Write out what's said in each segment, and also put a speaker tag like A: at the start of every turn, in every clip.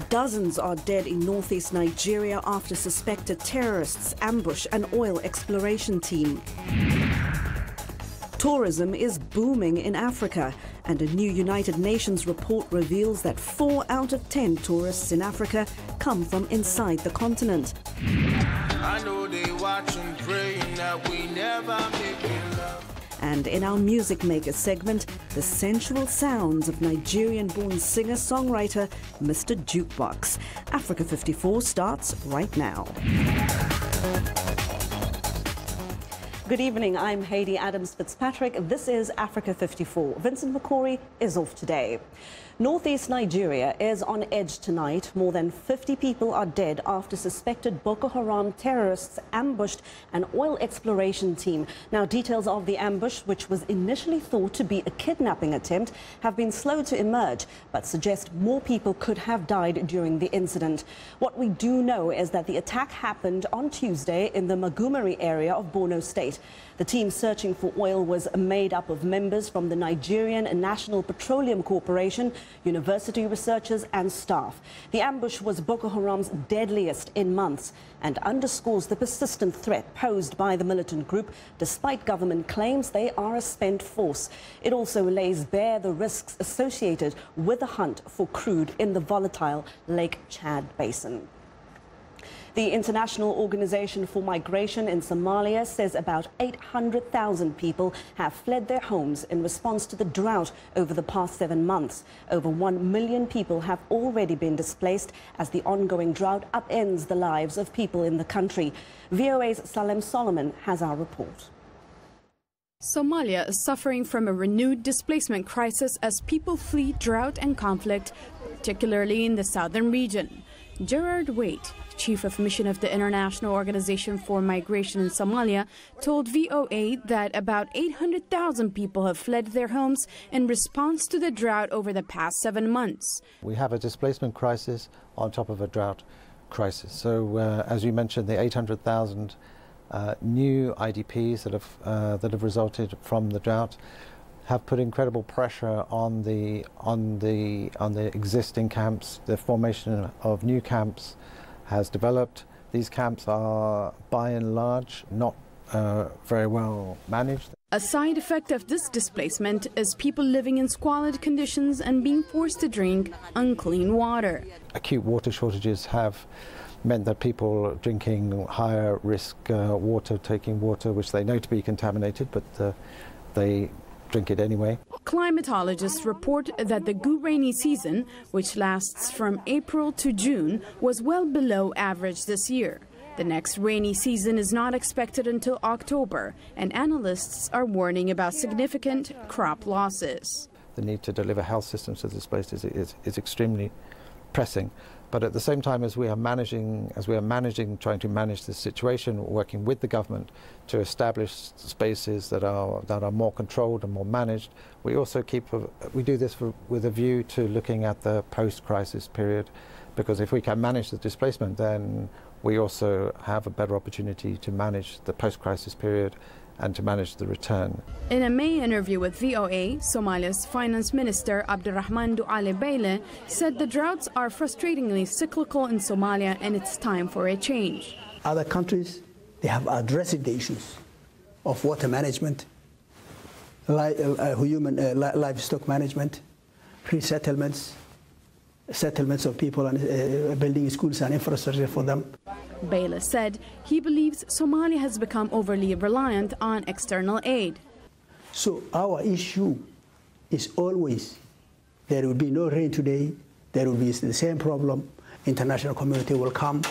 A: Dozens are dead in northeast Nigeria after suspected terrorists ambush an oil exploration team. Tourism is booming in Africa, and a new United Nations report reveals that 4 out of 10 tourists in Africa come from inside the continent.
B: I know they watching, praying that we never make it love.
A: And in our Music Maker segment, the sensual sounds of Nigerian-born singer-songwriter Mr. Jukebox. Africa 54 starts right now. Good evening, I'm Hayley Adams-Fitzpatrick. This is Africa 54. Vincent McCory is off today. Northeast Nigeria is on edge tonight. More than 50 people are dead after suspected Boko Haram terrorists ambushed an oil exploration team. Now, details of the ambush, which was initially thought to be a kidnapping attempt, have been slow to emerge, but suggest more people could have died during the incident. What we do know is that the attack happened on Tuesday in the Magumeri area of Borno State. The team searching for oil was made up of members from the Nigerian National Petroleum Corporation, university researchers and staff. The ambush was Boko Haram's deadliest in months and underscores the persistent threat posed by the militant group, despite government claims they are a spent force. It also lays bare the risks associated with the hunt for crude in the volatile Lake Chad Basin. The International Organization for Migration in Somalia says about 800,000 people have fled their homes in response to the drought over the past 7 months. Over 1 million people have already been displaced as the ongoing drought upends the lives of people in the country. VOA's Salem Solomon has our report.
C: Somalia is suffering from a renewed displacement crisis as people flee drought and conflict, particularly in the southern region. Gerard Waite, chief of mission of the International Organization for Migration in Somalia, told VOA that about 800,000 people have fled their homes in response to the drought over the past 7 months.
D: We have a displacement crisis on top of a drought crisis. So, as you mentioned, the 800,000 new IDPs that have resulted from the drought have put incredible pressure on the existing camps. The formation of new camps has developed. These camps are, by and large, not very well managed.
C: A side effect of this displacement is people living in squalid conditions and being forced to drink unclean water.
D: Acute water shortages have meant that people are drinking higher risk water, taking water which they know to be contaminated, but they drink it anyway.
C: Climatologists report that the good rainy season, which lasts from April to June, was well below average this year. The next rainy season is not expected until October, and analysts are warning about significant crop losses.
D: The need to deliver health systems to this place is extremely pressing. But at the same time, as we are managing, trying to manage this situation, working with the government to establish spaces that are more controlled and more managed, we also we do this with a view to looking at the post-crisis period, because if we can manage the displacement, then we also have a better opportunity to manage the post-crisis period and to manage the return.
C: In a May interview with VOA, Somalia's Finance Minister Abdurrahman Duale Bayle said the droughts are frustratingly cyclical in Somalia and it's time for a change.
E: Other countries, they have addressed the issues of water management, livestock management, pre-settlements, settlements of people, and building schools and infrastructure for them.
C: Bayle said he believes Somalia has become overly reliant on external aid.
E: So our issue is always, there will be no rain today, there will be the same problem, international community will come,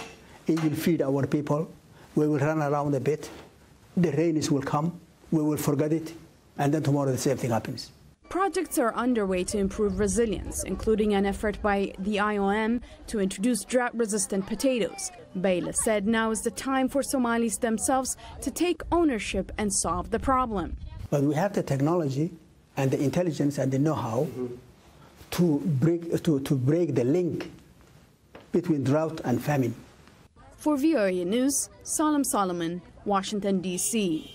E: it will feed our people, we will run around a bit, the rains will come, we will forget it, and then tomorrow the same thing happens.
C: Projects are underway to improve resilience, including an effort by the IOM to introduce drought-resistant potatoes. Bayle said now is the time for Somalis themselves to take ownership and solve the problem.
E: But we have the technology and the intelligence and the know-how to break the link between drought and famine.
C: For VOA News, Salem Solomon, Washington, D.C.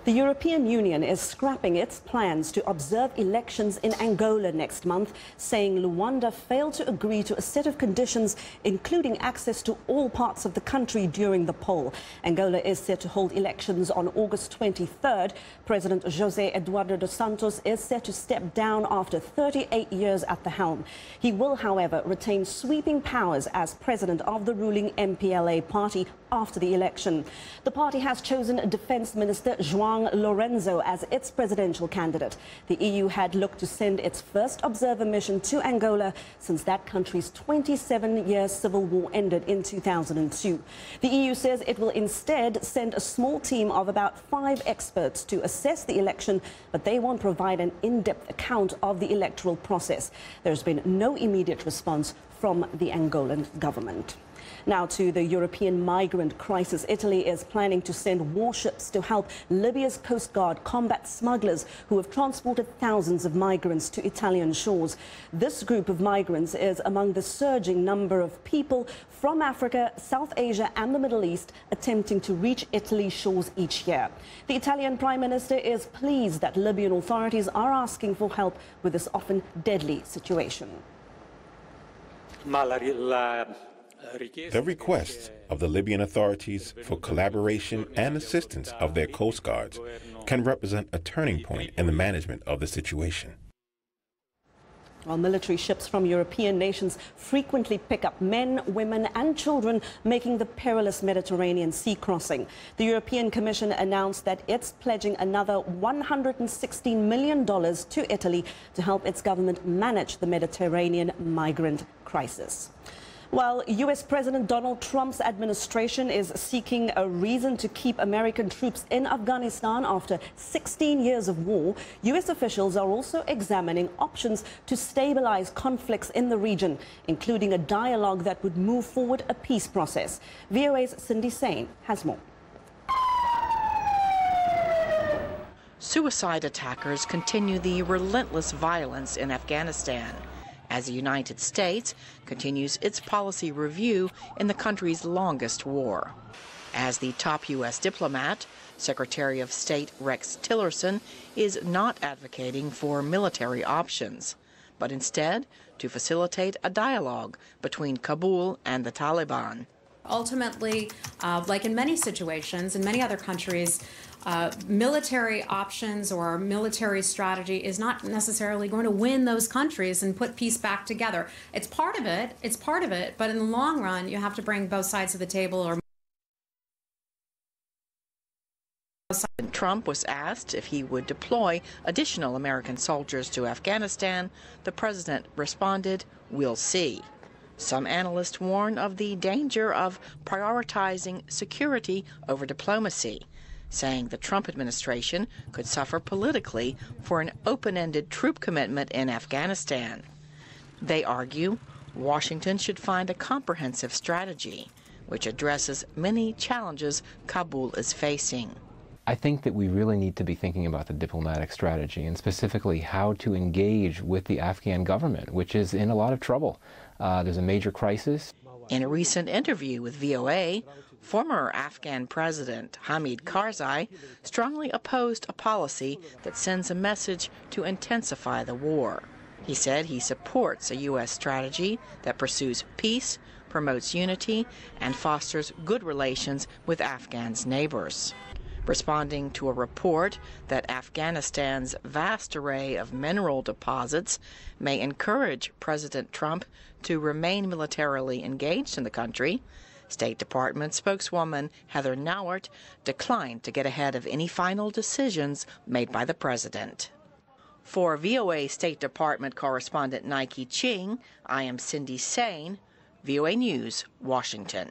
A: The European Union is scrapping its plans to observe elections in Angola next month, saying Luanda failed to agree to a set of conditions, including access to all parts of the country during the poll. Angola is set to hold elections on August 23rd. President José Eduardo dos Santos is set to step down after 38 years at the helm. He will, however, retain sweeping powers as president of the ruling MPLA party after the election. The party has chosen Defense Minister João Lorenzo as its presidential candidate. The EU had looked to send its first observer mission to Angola since that country's 27-year civil war ended in 2002. The EU says it will instead send a small team of about 5 experts to assess the election, but they won't provide an in-depth account of the electoral process. There's been no immediate response from the Angolan government. Now to the European migrant crisis. Italy is planning to send warships to help Libya's Coast Guard combat smugglers who have transported thousands of migrants to Italian shores. This group of migrants is among the surging number of people from Africa, South Asia and the Middle East attempting to reach Italy's shores each year. The Italian Prime Minister is pleased that Libyan authorities are asking for help with this often deadly situation.
F: The requests of the Libyan authorities for collaboration and assistance of their coast guards can represent a turning point in the management of the situation.
A: While military ships from European nations frequently pick up men, women and children making the perilous Mediterranean sea crossing, the European Commission announced that it's pledging another $116 million to Italy to help its government manage the Mediterranean migrant crisis. While U.S. President Donald Trump's administration is seeking a reason to keep American troops in Afghanistan after 16 years of war, U.S. officials are also examining options to stabilize conflicts in the region, including a dialogue that would move forward a peace process. VOA's Cindy Sain has more.
G: Suicide attackers continue the relentless violence in Afghanistan, as the United States continues its policy review in the country's longest war. As the top U.S. diplomat, Secretary of State Rex Tillerson is not advocating for military options, but instead to facilitate a dialogue between Kabul and the Taliban.
H: Ultimately, like in many situations, in many other countries, military options or military strategy is not necessarily going to win those countries and put peace back together. It's part of it, but in the long run, you have to bring both sides of the table. Or
G: Trump was asked if he would deploy additional American soldiers to Afghanistan. The president responded, "We'll see." Some analysts warn of the danger of prioritizing security over diplomacy, saying the Trump administration could suffer politically for an open-ended troop commitment in Afghanistan. They argue Washington should find a comprehensive strategy which addresses many challenges Kabul is facing.
I: I think that we really need to be thinking about the diplomatic strategy and specifically how to engage with the Afghan government, which is in a lot of trouble. There's a major crisis.
G: In a recent interview with VOA, former Afghan President Hamid Karzai strongly opposed a policy that sends a message to intensify the war. He said he supports a U.S. strategy that pursues peace, promotes unity, and fosters good relations with Afghans' neighbors. Responding to a report that Afghanistan's vast array of mineral deposits may encourage President Trump to remain militarily engaged in the country, State Department spokeswoman Heather Nauert declined to get ahead of any final decisions made by the president. For VOA State Department correspondent Nike Ching, I am Cindy Sain, VOA News, Washington.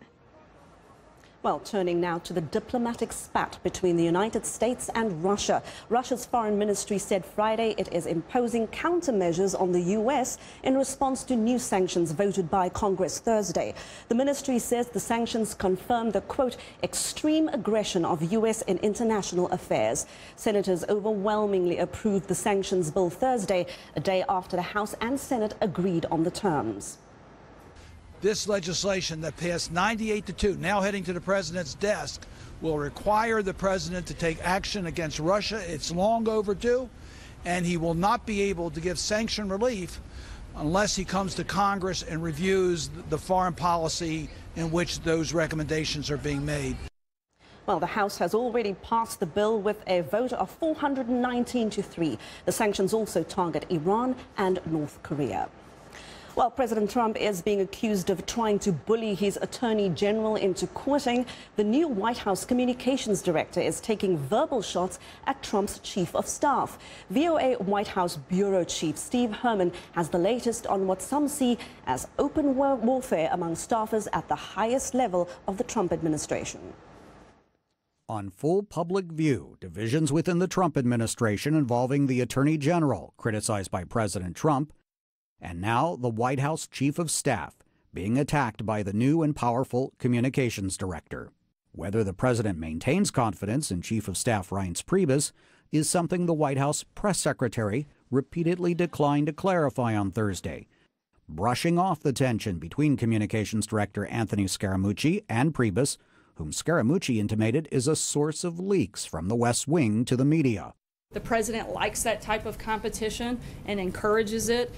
A: Well, turning now to the diplomatic spat between the United States and Russia. Russia's foreign ministry said Friday it is imposing countermeasures on the U.S. in response to new sanctions voted by Congress Thursday. The ministry says the sanctions confirm the, quote, extreme aggression of U.S. in international affairs. Senators overwhelmingly approved the sanctions bill Thursday, a day after the House and Senate agreed on the terms.
J: This legislation that passed 98-2, now heading to the president's desk, will require the president to take action against Russia. It's long overdue, and he will not be able to give sanction relief unless he comes to Congress and reviews the foreign policy in which those recommendations are being made.
A: Well, the House has already passed the bill with a vote of 419-3. The sanctions also target Iran and North Korea. Well, President Trump is being accused of trying to bully his attorney general into quitting. The new White House communications director is taking verbal shots at Trump's chief of staff. VOA White House bureau chief Steve Herman has the latest on what some see as open warfare among staffers at the highest level of the Trump administration.
K: On full public view, divisions within the Trump administration involving the attorney general, criticized by President Trump, and now the White House chief of staff being attacked by the new and powerful communications director. Whether the president maintains confidence in Chief of Staff Reince Priebus is something the White House press secretary repeatedly declined to clarify on Thursday, brushing off the tension between communications director Anthony Scaramucci and Priebus, whom Scaramucci intimated is a source of leaks from the West Wing to the media.
L: The president likes that type of competition and encourages it.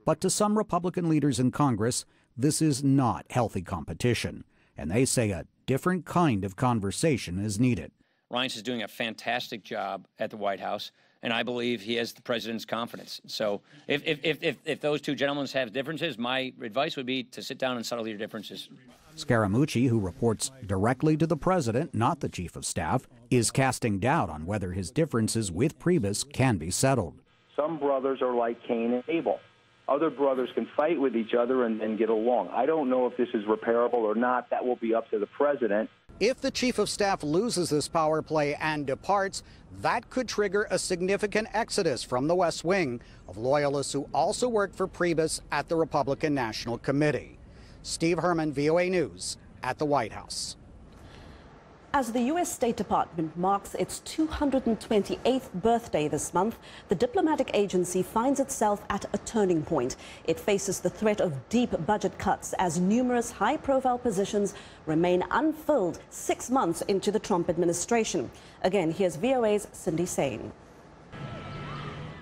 K: But to some Republican leaders in Congress, this is not healthy competition, and they say a different kind of conversation is needed.
M: Reince is doing a fantastic job at the White House, and I believe he has the president's confidence. So if those two gentlemen have differences, my advice would be to sit down and settle your differences.
K: Scaramucci, who reports directly to the president, not the chief of staff, is casting doubt on whether his differences with Priebus can be settled.
N: Some brothers are like Cain and Abel. Other brothers can fight with each other and get along. I don't know if this is repairable or not. That will be up to the president.
K: If the chief of staff loses this power play and departs, that could trigger a significant exodus from the West Wing of loyalists who also worked for Priebus at the Republican National Committee. Steve Herman, VOA News, at the White House.
A: As the U.S. State Department marks its 228th birthday this month, the diplomatic agency finds itself at a turning point. It faces the threat of deep budget cuts as numerous high-profile positions remain unfilled 6 months into the Trump administration. Again, here's VOA's Cindy Sain.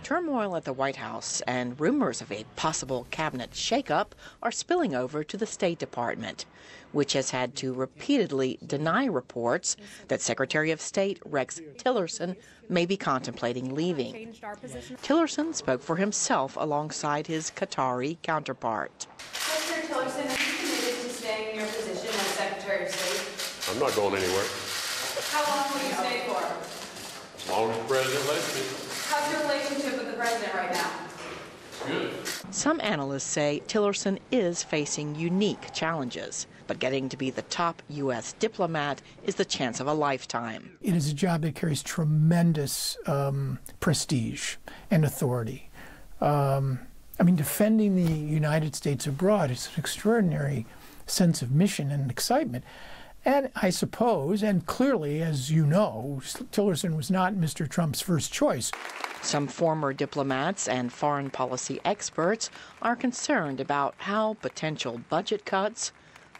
G: Turmoil at the White House and rumors of a possible cabinet shakeup are spilling over to the State Department, which has had to repeatedly deny reports that Secretary of State Rex Tillerson may be contemplating leaving. Tillerson spoke for himself alongside his Qatari counterpart.
O: Mr. Tillerson, are you committed to staying in your position as Secretary of State?
P: I'm not going anywhere.
O: How long will you stay for?
P: As long as the president lets me.
O: How's your relationship with the president right now?
P: Good.
G: Some analysts say Tillerson is facing unique challenges, but getting to be the top U.S. diplomat is the chance of a lifetime.
Q: It is a job that carries tremendous prestige and authority. Defending the United States abroad is an extraordinary sense of mission and excitement. And I suppose, and clearly, as you know, Tillerson was not Mr. Trump's first choice.
G: Some former diplomats and foreign policy experts are concerned about how potential budget cuts,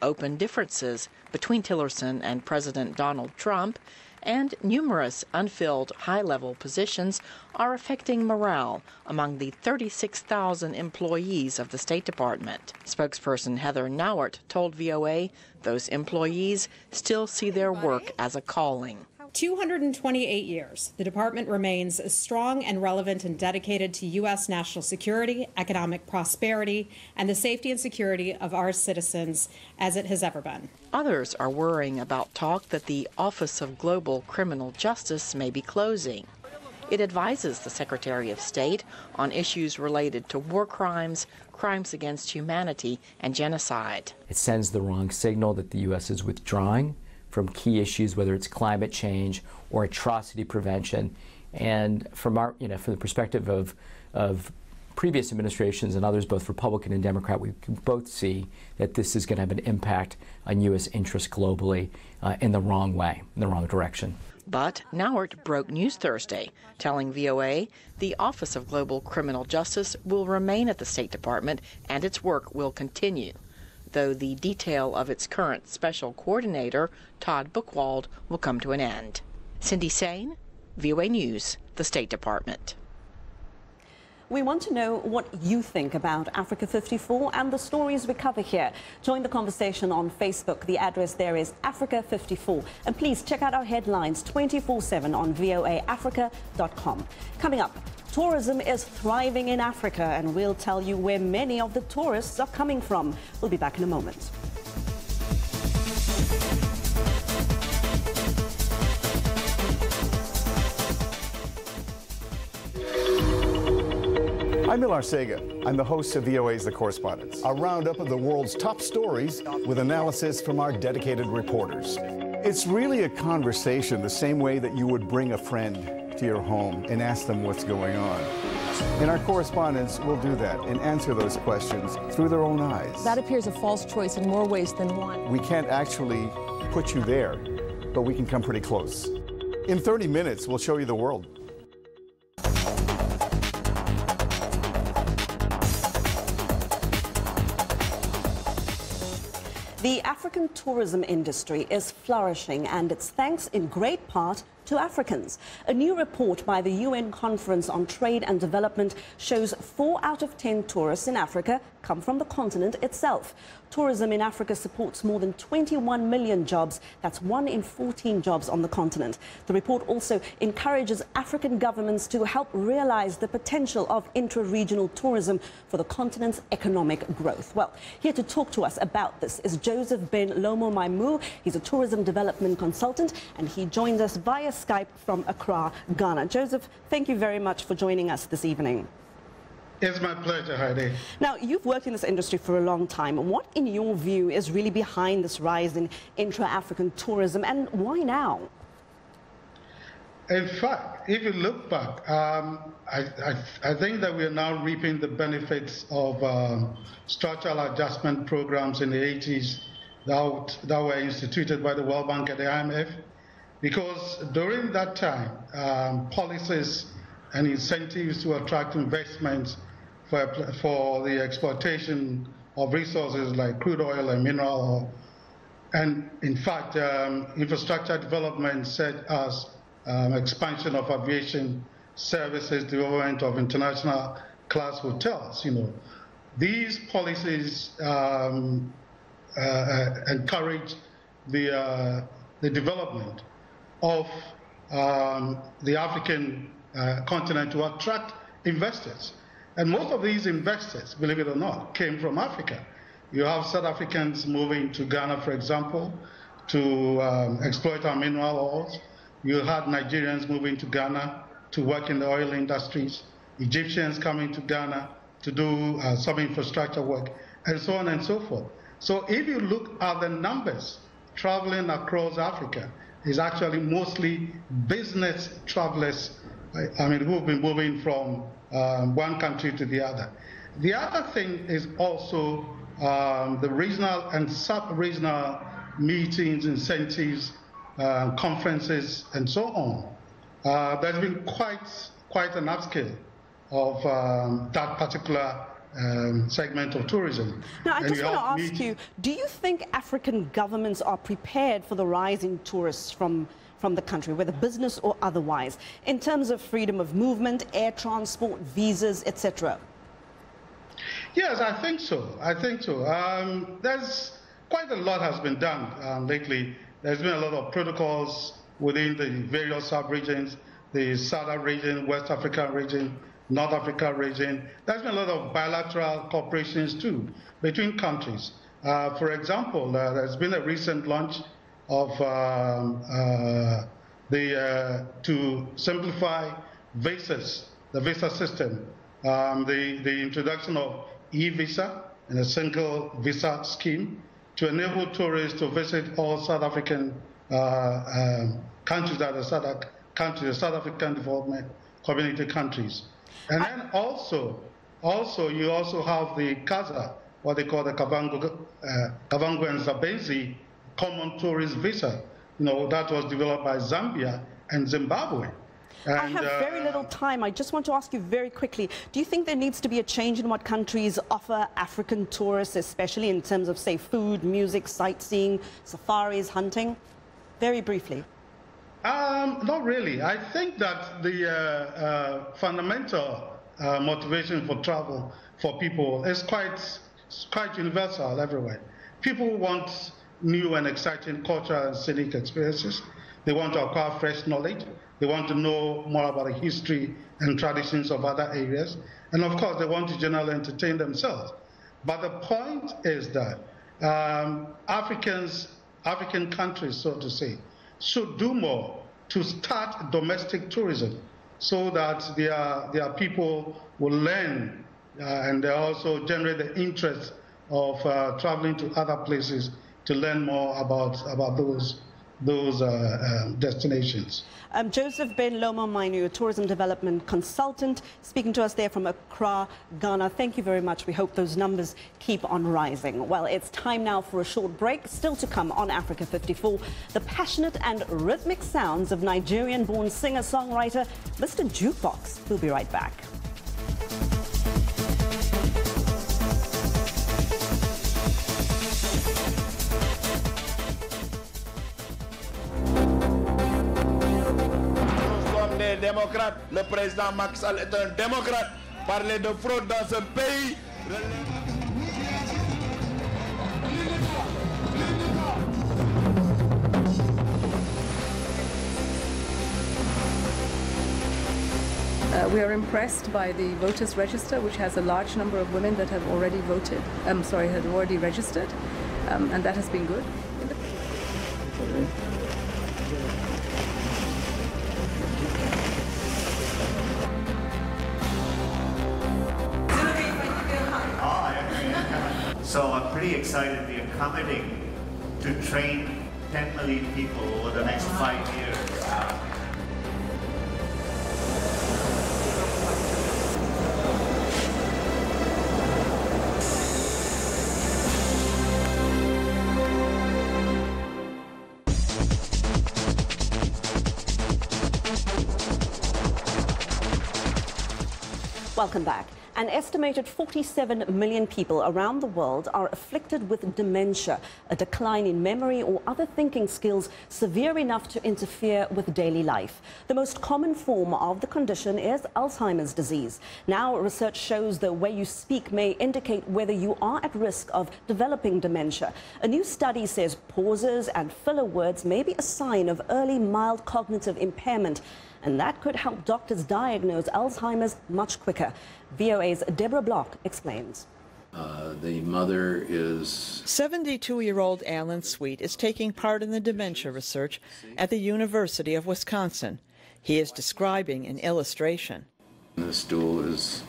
G: open differences between Tillerson and President Donald Trump, and numerous unfilled high-level positions are affecting morale among the 36,000 employees of the State Department. Spokesperson Heather Nauert told VOA those employees still see their work as a calling.
H: 228 years, the department remains as strong and relevant and dedicated to U.S. national security, economic prosperity, and the safety and security of our citizens as it has ever been.
G: Others are worrying about talk that the Office of Global Criminal Justice may be closing. It advises the Secretary of State on issues related to war crimes, crimes against humanity, and genocide.
R: It sends the wrong signal that the U.S. is withdrawing from key issues, whether it's climate change or atrocity prevention. And from our, from the perspective of previous administrations and others, both Republican and Democrat, we can both see that this is going to have an impact on U.S. interests globally in the wrong way, in the wrong direction.
G: But Nauert broke news Thursday, telling VOA the Office of Global Criminal Justice will remain at the State Department and its work will continue. though the detail of its current special coordinator, Todd Buchwald, will come to an end. Cindy Sain, VOA News, the State Department.
A: We want to know what you think about Africa 54 and the stories we cover here. Join the conversation on Facebook. The address there is Africa 54. And please check out our headlines 24/7 on voaafrica.com. Coming up, tourism is thriving in Africa, and we'll tell you where many of the tourists are coming from. We'll be back in a moment.
S: I'm Milar Sega. I'm the host of VOA's The Correspondents, a roundup of the world's top stories with analysis from our dedicated reporters. It's really a conversation the same way that you would bring a friend to your home and ask them what's going on. And our correspondents will do that and answer those questions through their own eyes.
T: That appears a false choice in more ways than one.
S: We can't actually put you there, but we can come pretty close. In 30 minutes, we'll show you the world.
A: The African tourism industry is flourishing, and it's thanks in great part to Africans. A new report by the UN Conference on Trade and Development shows 4 out of 10 tourists in Africa come from the continent itself. Tourism in Africa supports more than 21 million jobs. That's 1 in 14 jobs on the continent. The report also encourages African governments to help realize the potential of intra-regional tourism for the continent's economic growth. Well, here to talk to us about this is Joseph Ben Lomo Maimu. He's a tourism development consultant, and he joins us via Skype from Accra, Ghana. Joseph, thank you very much for joining us this evening.
U: It's my pleasure, Heidi.
A: Now, you've worked in this industry for a long time. What, in your view, is really behind this rise in intra-African tourism, and why now?
U: In fact, if you look back, I think that we are now reaping the benefits of structural adjustment programs in the 80s that were instituted by the World Bank and the IMF. Because during that time, policies and incentives to attract investments for the exploitation of resources like crude oil and mineral oil, and in fact, infrastructure development such as expansion of aviation services, development of international class hotels. These policies encourage the development of the African continent to attract investors. And most of these investors, believe it or not, came from Africa. You have South Africans moving to Ghana, for example, to exploit our mineral oils. You had Nigerians moving to Ghana to work in the oil industries, Egyptians coming to Ghana to do some infrastructure work, and so on and so forth. So if you look at the numbers traveling across Africa, it's actually mostly business travelers, who've been moving from one country to the other. The other thing is also the regional and sub-regional meetings, incentives, conferences, and so on. There's been quite an upscale of that particular segment of tourism.
A: Now, I just want to ask you, do you think African governments are prepared for the rise in tourists from the country, whether business or otherwise, in terms of freedom of movement, air transport, visas, etc.?
U: Yes, I think so. There's quite a lot has been done lately. There's been a lot of protocols within the various sub-regions, the Southern region, West African region, North Africa region. There's been a lot of bilateral cooperations too between countries. For example, there's been a recent launch of to simplify visas, the visa system, the introduction of e-visa and a single visa scheme to enable tourists to visit all South African countries that are the South African Development Community countries. And then also you also have the CASA, what they call the Kavango and Zambezi common tourist visa. That was developed by Zambia and Zimbabwe.
A: I have very little time. I just want to ask you very quickly, do you think there needs to be a change in what countries offer African tourists, especially in terms of, say, food, music, sightseeing, safaris, hunting? Very briefly.
U: Not really. I think that the fundamental motivation for travel for people is quite universal everywhere. People want new and exciting cultural and scenic experiences. They want to acquire fresh knowledge. They want to know more about the history and traditions of other areas. And of course, they want to generally entertain themselves. But the point is that African countries, so to say, should do more to start domestic tourism so that their people will learn and they also generate the interest of traveling to other places to learn more about those destinations.
A: Joseph Ben Lomo Mainu, a tourism development consultant, speaking to us there from Accra, Ghana. Thank you very much. We hope those numbers keep on rising. Well, it's time now for a short break. Still to come on Africa 54, the passionate and rhythmic sounds of Nigerian-born singer-songwriter Mr. Jukebox. We'll be right back.
B: Démocrate, le président Macky Sall est un démocrate. Parler de fraude dans ce pays.
T: We are impressed by the voters register, which has a large number of women that have already voted. Had already registered, and that has been good.
V: So I'm pretty excited. We are committing to train 10 million people over the next 5 years.
A: Welcome back. An estimated 47 million people around the world are afflicted with dementia, a decline in memory or other thinking skills severe enough to interfere with daily life. The most common form of the condition is Alzheimer's disease. Now, research shows the way you speak may indicate whether you are at risk of developing dementia. A new study says pauses and filler words may be a sign of early mild cognitive impairment, and that could help doctors diagnose Alzheimer's much quicker. VOA's Deborah Block explains.
W: The mother is...
G: 72-year-old Alan Sweet is taking part in the dementia research at the University of Wisconsin. He is describing an illustration.
W: The stool is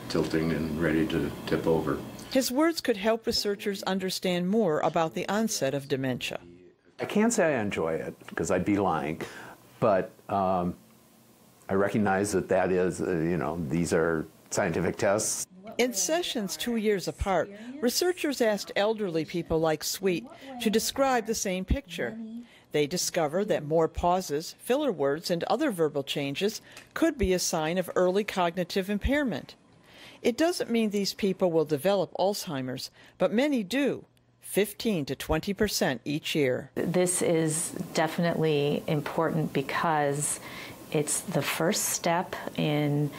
W: tilting and ready to tip over.
G: His words could help researchers understand more about the onset of dementia.
X: I can't say I enjoy it, because I'd be lying, but I recognize that is, these are scientific tests.
G: In sessions 2 years apart, researchers asked elderly people like Sweet to describe the same picture. They discovered that more pauses, filler words, and other verbal changes could be a sign of early cognitive impairment. It doesn't mean these people will develop Alzheimer's, but many do. 15 to 20% each year.
Y: This is definitely important because it's the first step in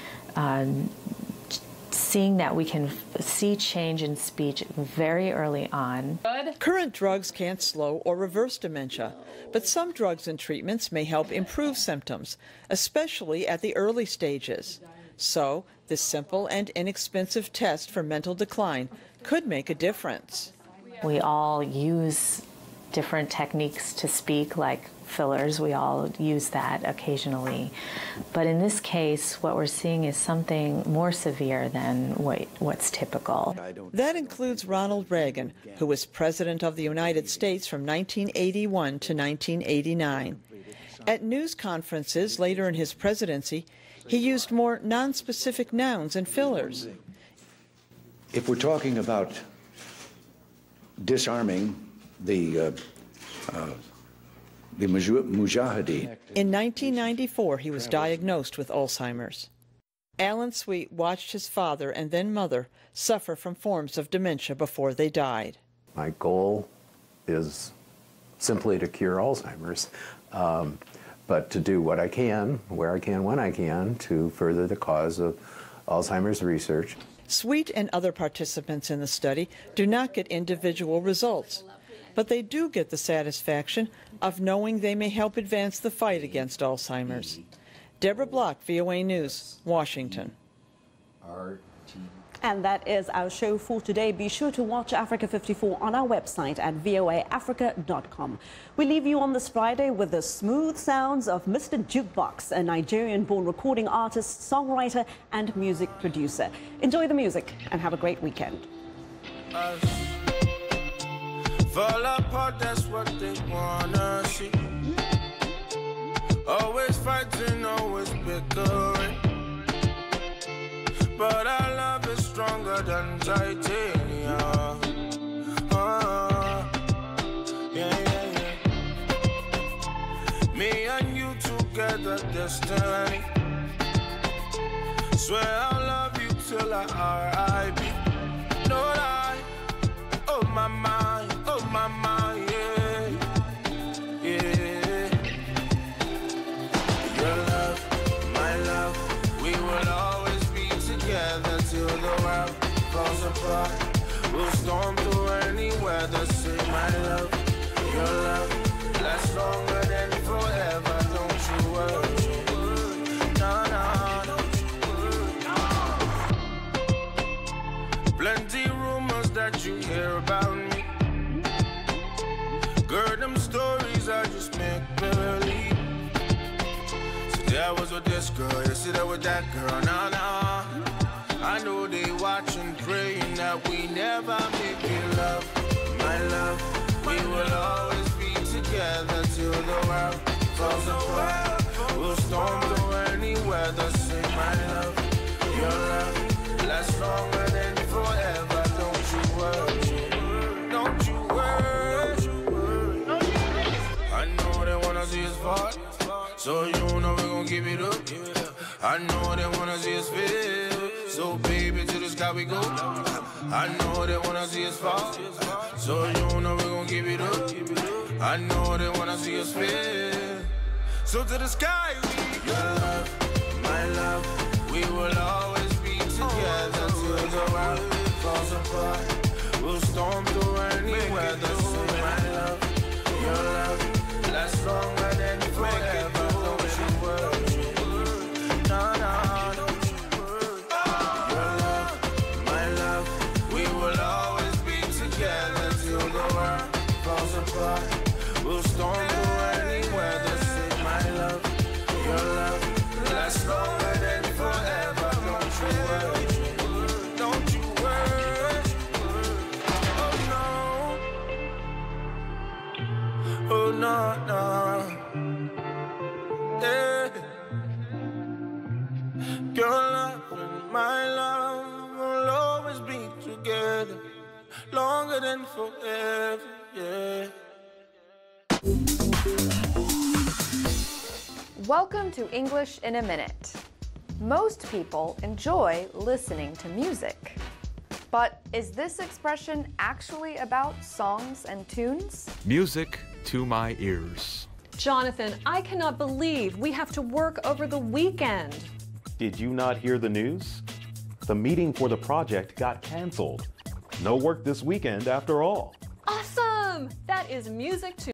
Y: seeing that we can see change in speech very early on.
G: Current drugs can't slow or reverse dementia, but some drugs and treatments may help improve symptoms, especially at the early stages. So, this simple and inexpensive test for mental decline could make a difference.
Y: We all use different techniques to speak, like fillers. We all use that occasionally. But in this case, what we're seeing is something more severe than what's typical.
G: That includes Ronald Reagan, who was President of the United States from 1981 to 1989. At news conferences later in his presidency, he used more nonspecific nouns and fillers.
Z: If we're talking about disarming the the Mujahideen.
C: In 1994, he was diagnosed with Alzheimer's. Alan Sweet watched his father and then mother suffer from forms of dementia before they died.
X: My goal is simply to cure Alzheimer's, but to do what I can, where I can, when I can, to further the cause of Alzheimer's research.
C: Sweet and other participants in the study do not get individual results, but they do get the satisfaction of knowing they may help advance the fight against Alzheimer's. Deborah Block, VOA News, Washington.
A: And that is our show for today. Be sure to watch Africa 54 on our website at voaafrica.com. We leave you on this Friday with the smooth sounds of Mr. Jukebox, a Nigerian-born recording artist, songwriter, and music producer. Enjoy the music and have a great weekend.
D: Fall apart, that's what they wanna see. Always fighting, always bickering. But our love is stronger than titanium. Yeah. Me and you together, destiny. Swear I'll love you till I R.I.P. No lie, oh my mind, yeah. Your love, my love, we will always be together till the world falls apart. We'll storm through any weather, say my love, your love lasts longer than forever, don't you worry. No. Plenty rumors that you hear about me. Girl, them stories I just make believe. Today I was with this girl, yesterday with that girl, nah. I know they watching, praying that we never make it love. My love, we will always be together till the world falls apart. We'll storm through any weather, say my love, your love lasts longer than forever, don't you worry. Don't you worry. I know they wanna see us fall, so you know we gon' give it up. I know they wanna see us fail, so baby to the sky we go. I know they wanna see us fall, so you know we gon' give it up. I know they wanna see us fail, so to the sky we go. Your love, my love, we will always be together till the world falls apart. We'll storm through any weather, so my love, your love lasts longer than forever, don't you worry. No. Your love, my love, we will always be together till the world falls apart. We'll storm through any weather, say my love, your love lasts longer than forever, don't you worry. Don't you worry. Oh no, yeah. Your love and my love will always be together, longer than forever, yeah.
E: Welcome to English in a Minute. Most people enjoy listening to music. But is this expression actually about songs and tunes?
F: Music to my ears.
I: Jonathan, I cannot believe we have to work over the weekend.
J: Did you not hear the news? The meeting for the project got canceled. No work this weekend after all.
I: Awesome! That is music to